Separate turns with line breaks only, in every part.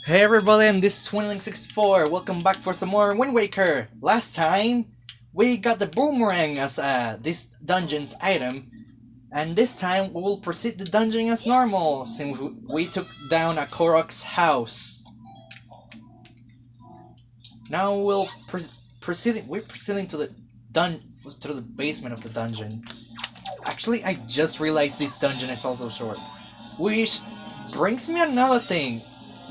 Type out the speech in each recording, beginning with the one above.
Hey everybody, and this is Swindling64. Welcome back for some more Wind Waker. Last time, we got the boomerang as this dungeon's item, and this time we will proceed the dungeon as normal, since we took down a Korok's house. Now we're proceeding to the basement of the dungeon. Actually, I just realized this dungeon is also short, which brings me another thing.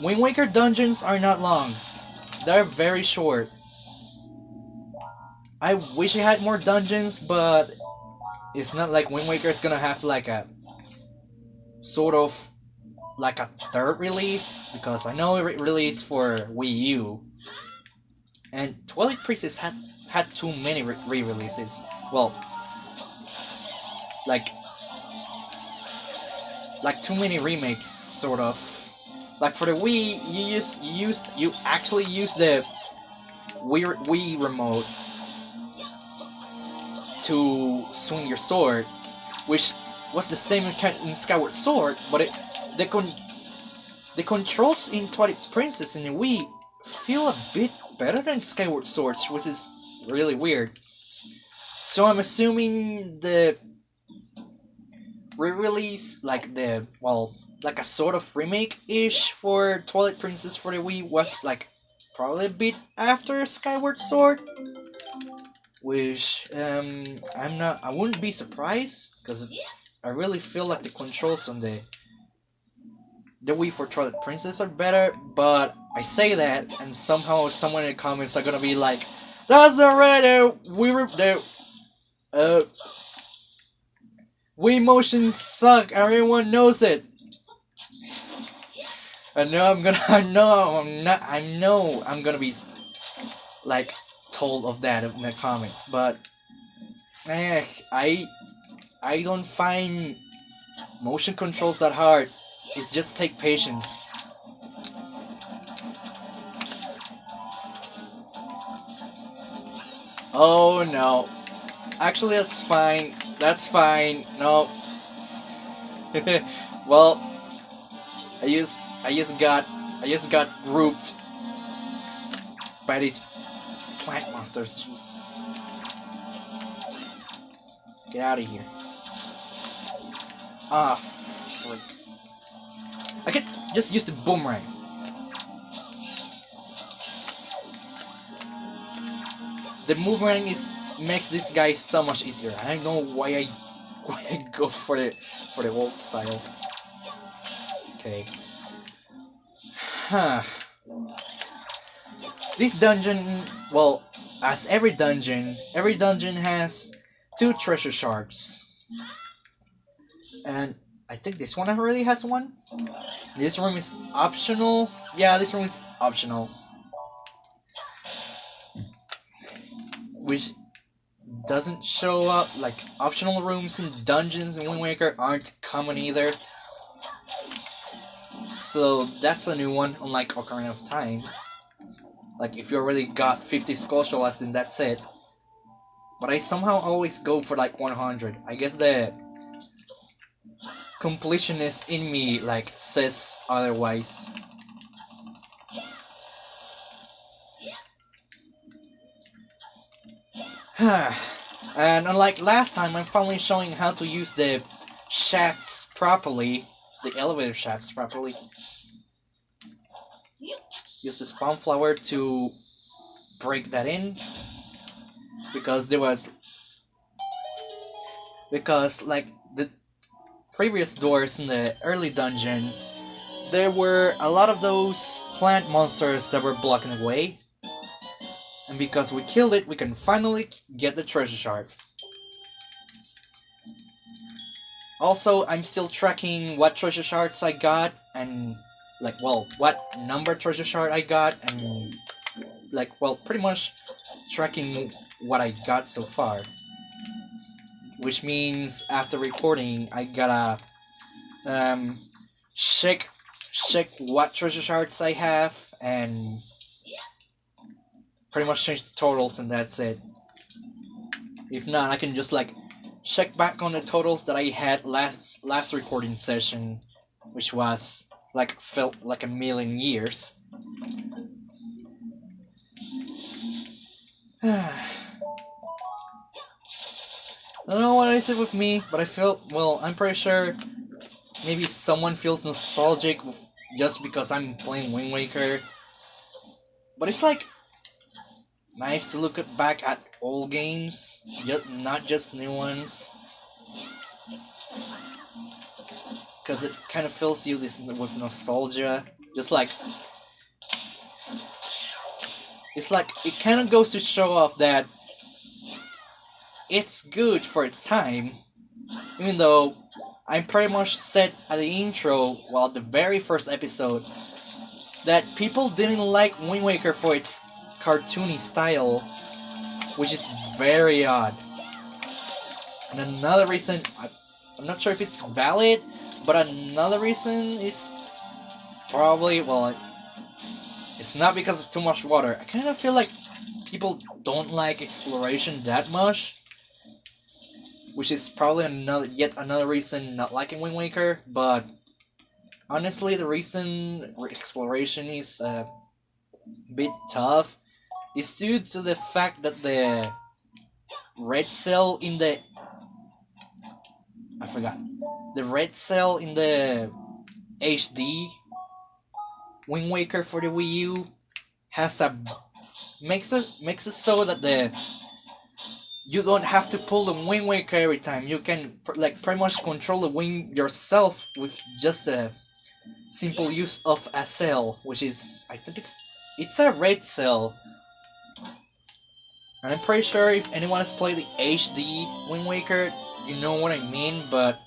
Wind Waker dungeons are not long. They're very short. I wish I had more dungeons, but it's not like Wind Waker is gonna have like a sort of like a third release, because I know it released for Wii U, and Twilight Princess had too many re-releases. Well, like too many remakes, sort of. Like for the Wii, you actually use the Wii remote to swing your sword, which was the same in Skyward Sword, but the controls in Twilight Princess and the Wii feel a bit better than Skyward Sword, which is really weird. So I'm assuming the re-release, like a sort of remake-ish for Twilight Princess for the Wii was like probably a bit after Skyward Sword, which I wouldn't be surprised, because I really feel like the controls on the Wii for Twilight Princess are better. But I say that, and somehow someone in the comments are gonna be like, "That's alright, Wii motions suck. Everyone knows it." I know I'm gonna be like told of that in the comments, but I don't find motion controls that hard. It's just take patience. Oh no. Actually, that's fine. That's fine. No. Well, I just got grouped by these plant monsters. Jeez. Get out of here. Ah, frick. I could just use the boomerang. The boomerang makes this guy so much easier. I don't know why I go for the old style. Okay. Huh. This dungeon, well, as every dungeon has 2 treasure shards. And I think this one already has one. This room is optional. Yeah, this room is optional. Which doesn't show up, like optional rooms in dungeons in Wind Waker aren't common either. So that's a new one, unlike Ocarina of Time. Like if you already got 50 skull shells, then that's it. But I somehow always go for like 100. I guess the completionist in me like says otherwise. And unlike last time, I'm finally showing how to use the shafts properly, the elevator shafts properly. Use the spawn flower to break that in, because like the previous doors in the early dungeon, there were a lot of those plant monsters that were blocking the way. And because we killed it, we can finally get the treasure shard. Also, I'm still tracking what treasure shards I got, and what number treasure shard I got, and pretty much tracking what I got so far. Which means after recording, I gotta check what treasure shards I have, and pretty much change the totals, and that's it. If not, I can just check back on the totals that I had last recording session, which was felt like a million years. I don't know what is it with me, but I feel, well, I'm pretty sure maybe someone feels nostalgic just because I'm playing Wind Waker. But it's like nice to look back at old games, not just new ones. Because it kind of fills you with nostalgia. Just like, it's like, it kind of goes to show off that it's good for its time, even though I pretty much said at the intro, well, the very first episode, that people didn't like Wind Waker for its cartoony style, which is very odd. And another reason, I'm not sure if it's valid, but another reason is probably, well, it's not because of too much water. I kind of feel like people don't like exploration that much, which is probably yet another reason not liking Wind Waker, but honestly, the reason exploration is a bit tough is due to the fact that the red cell in the... I forgot. The red cell in the HD Wind Waker for the Wii U has a... makes it so that you don't have to pull the Wind Waker every time. You can like pretty much control the wind yourself with just a simple use of a cell, which is, I think it's a red cell. And I'm pretty sure if anyone has played the HD Wind Waker, you know what I mean, but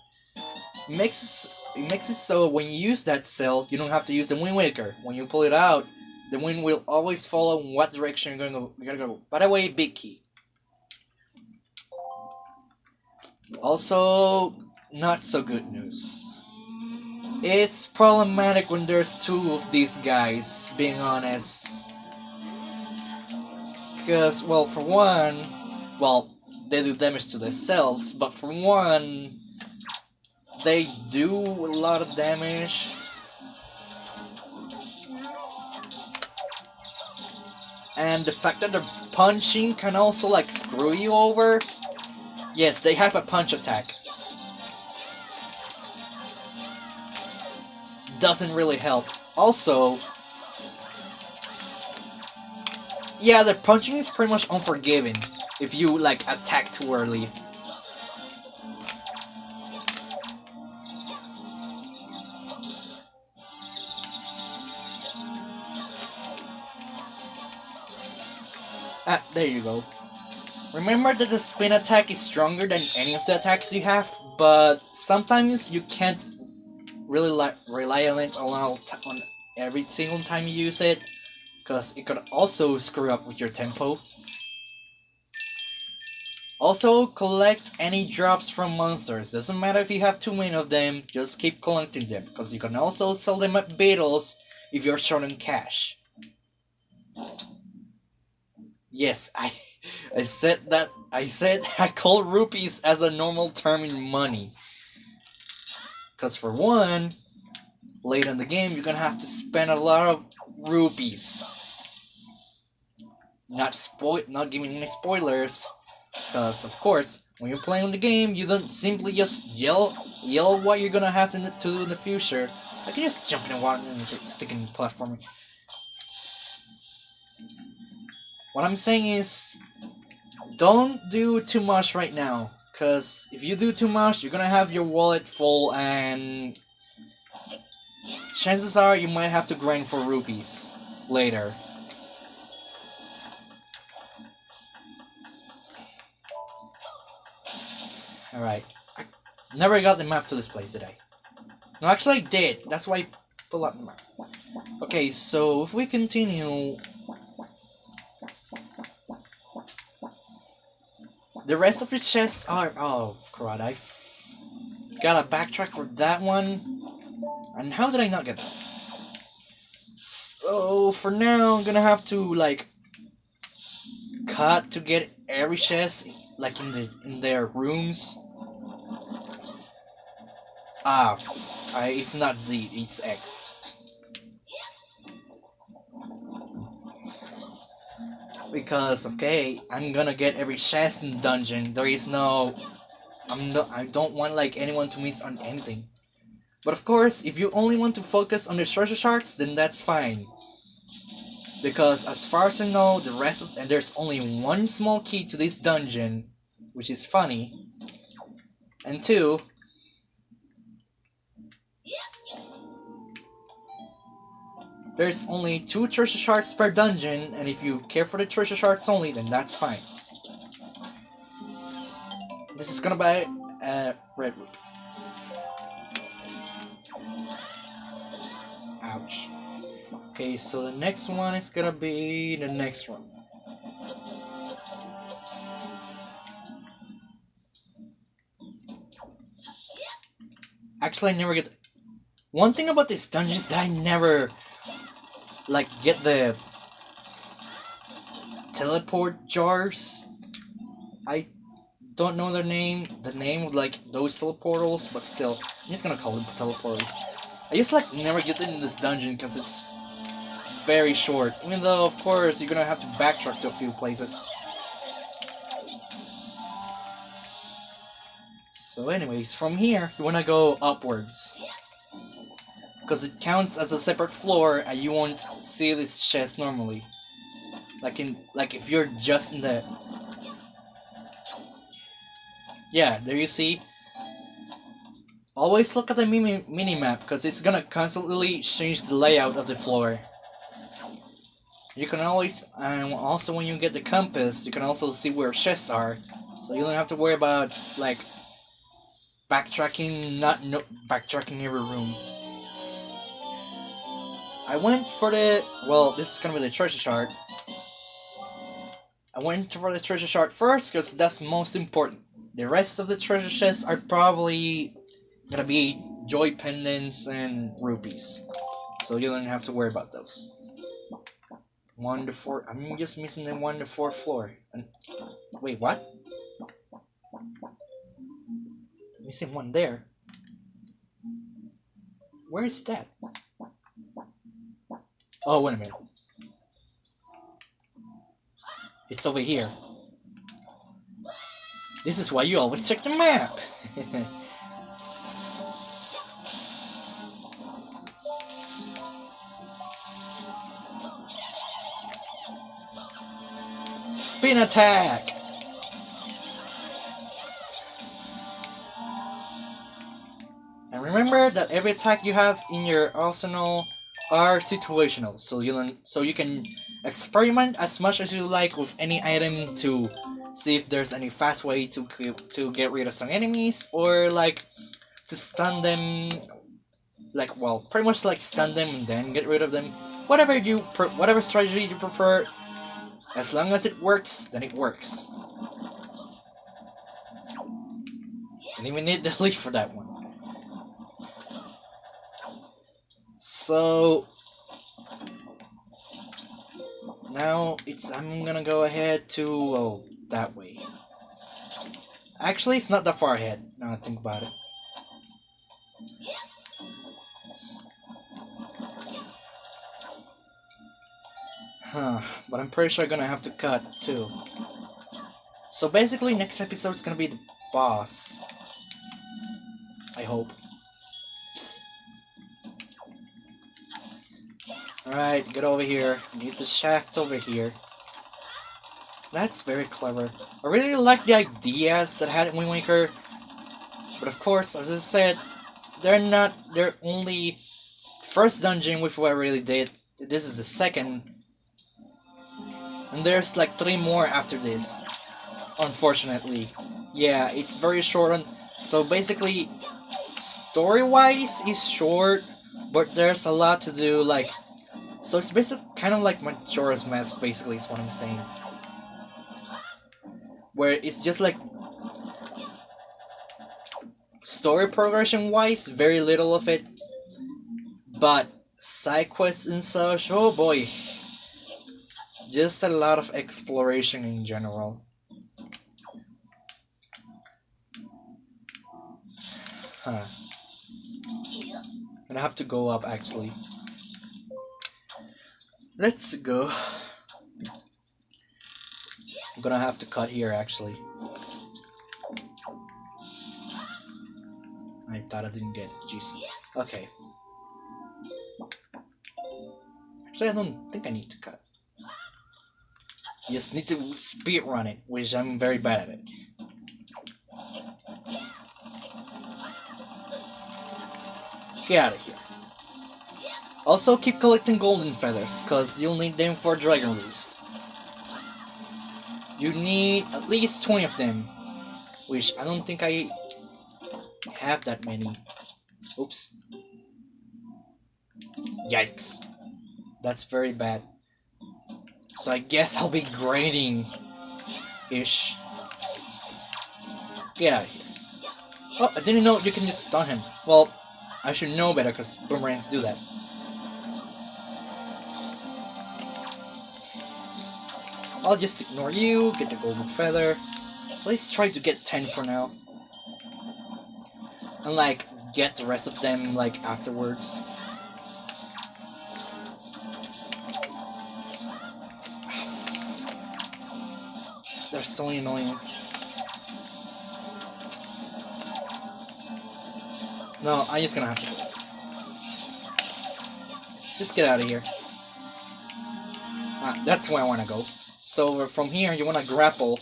it makes it so when you use that cell, you don't have to use the Wind Waker. When you pull it out, the wind will always follow what direction you're gonna go. By the way, big key. Also, not so good news. It's problematic when there's two of these guys, being honest. Because, well, for one, well, they do damage to the cells, but for one, they do a lot of damage. And the fact that they're punching can also, like, screw you over. Yes, they have a punch attack. Doesn't really help. Also, yeah, the punching is pretty much unforgiving if you, like, attack too early. Ah, there you go. Remember that the spin attack is stronger than any of the attacks you have, but sometimes you can't really rely on it on every single time you use it, because it could also screw up with your tempo. Also, collect any drops from monsters. Doesn't matter if you have too many of them, just keep collecting them, because you can also sell them at battles if you're short on cash. Yes, I said I call rupees as a normal term in money. Because for one, later in the game, you're gonna have to spend a lot of rupees. Not giving any spoilers, because of course, when you're playing the game, you don't simply just yell what you're gonna have to do in the future. I can just jump in the water and stick in the platforming. What I'm saying is, don't do too much right now, because if you do too much, you're gonna have your wallet full, and chances are you might have to grind for rupees later. Alright. I never got the map to this place, did I? No, actually I did. That's why I pulled out the map. Okay, so if we continue... the rest of the chests are... oh, crud, I gotta backtrack for that one. And how did I not get that? So, for now, I'm gonna have to, like, cut to get every chest, like, in their rooms. Ah, it's not Z, it's X. because okay, I'm gonna get every chest in dungeon. There is no, I don't want like anyone to miss on anything. But of course, if you only want to focus on the treasure shards, then that's fine. Because as far as I know, the rest of, and there's only one small key to this dungeon, which is funny. And two, there's only 2 treasure shards per dungeon, and if you care for the treasure shards only, then that's fine. This is gonna be red root. Ouch. Okay, so the next one is gonna be the next one. Actually, I never get... One thing about this dungeon is that I never, like, get the teleport jars. I don't know their name, the name of, like, those teleportals, but still, I'm just gonna call them teleportals. I just, like, never get in this dungeon because it's very short. Even though, of course, you're gonna have to backtrack to a few places. So anyways, from here, you wanna go upwards. Because it counts as a separate floor and you won't see this chest normally. Like if you're just in the... Yeah, there you see. Always look at the mini-map because it's gonna constantly change the layout of the floor. You can always, also when you get the compass, you can also see where chests are. So you don't have to worry about, like, backtracking every room. I went for the, well, this is gonna be the treasure shard. I went for the treasure shard first because that's most important. The rest of the treasure chests are probably gonna be joy pendants and rupees. So you don't have to worry about those. 1 to 4, I'm just missing the 1 to 4 floor. And, wait, what? Missing one there. Where is that? Oh, wait a minute. It's over here. This is why you always check the map. Spin attack! And remember that every attack you have in your arsenal are situational, so you can experiment as much as you like with any item to see if there's any fast way to get rid of some enemies, or like to stun them, like, well, pretty much like stun them and then get rid of them. Whatever strategy you prefer, as long as it works, then it works. Didn't even need the leaf for that one. So now I'm gonna go ahead to that way. Actually, it's not that far ahead. Now I think about it. But I'm pretty sure I'm gonna have to cut too. So basically, next episode is gonna be the boss. I hope. Alright, get over here. Need the shaft over here. That's very clever. I really like the ideas that I had in Wind Waker. But of course, as I said, they're only first dungeon with what I really did. This is the second. And there's like 3 more after this. Unfortunately. Yeah, it's very short. So basically, story-wise, it's short. But there's a lot to do, like... So it's basically kind of like Majora's Mask, basically, is what I'm saying. Where it's just like... Story progression-wise, very little of it. But side quests and such, oh boy. Just a lot of exploration in general. Huh. And I have to go up, actually. Let's go. I'm gonna have to cut here actually. I thought I didn't get it. Jeez. Okay. Actually, I don't think I need to cut. You just need to speed run it, which I'm very bad at it. Get out of here. Also, keep collecting golden feathers, cause you'll need them for Dragon Roost. You need at least 20 of them, which I don't think I have that many. Oops. Yikes. That's very bad. So I guess I'll be grinding-ish. Get out of here. Oh, I didn't know you can just stun him. Well, I should know better because boomerangs do that. I'll just ignore you, get the golden feather. Let's try to get 10 for now. And like, get the rest of them like afterwards. They're so annoying. No, I'm just gonna have to go. Just get out of here. Ah, that's where I wanna go. So from here, you wanna grapple.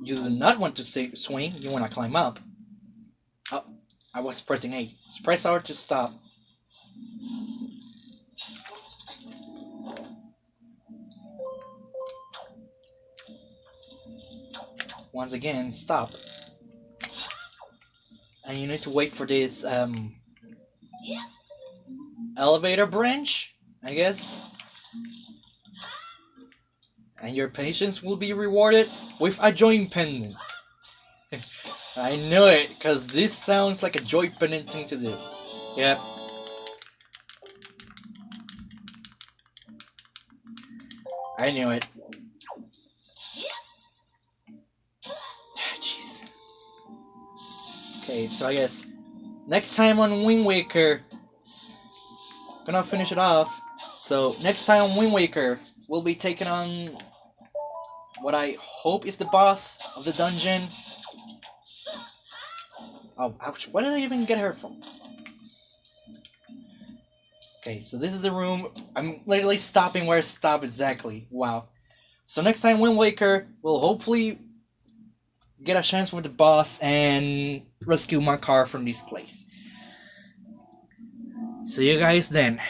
You do not want to swing, you wanna climb up. Oh, I was pressing A. Press R to stop. Once again, stop. And you need to wait for this elevator branch, I guess. And your patience will be rewarded with a joy pendant. I knew it, because this sounds like a joy pendant thing to do. Yep. I knew it. Jeez. Okay, so I guess next time on Wind Waker, gonna finish it off. So next time on Wind Waker, we'll be taking on what I hope is the boss of the dungeon. Oh, ouch. Where did I even get her from? Okay, so this is the room. I'm literally stopping where I stop exactly. Wow. So next time Wind Waker, we'll hopefully get a chance with the boss and rescue my car from this place. See you guys then.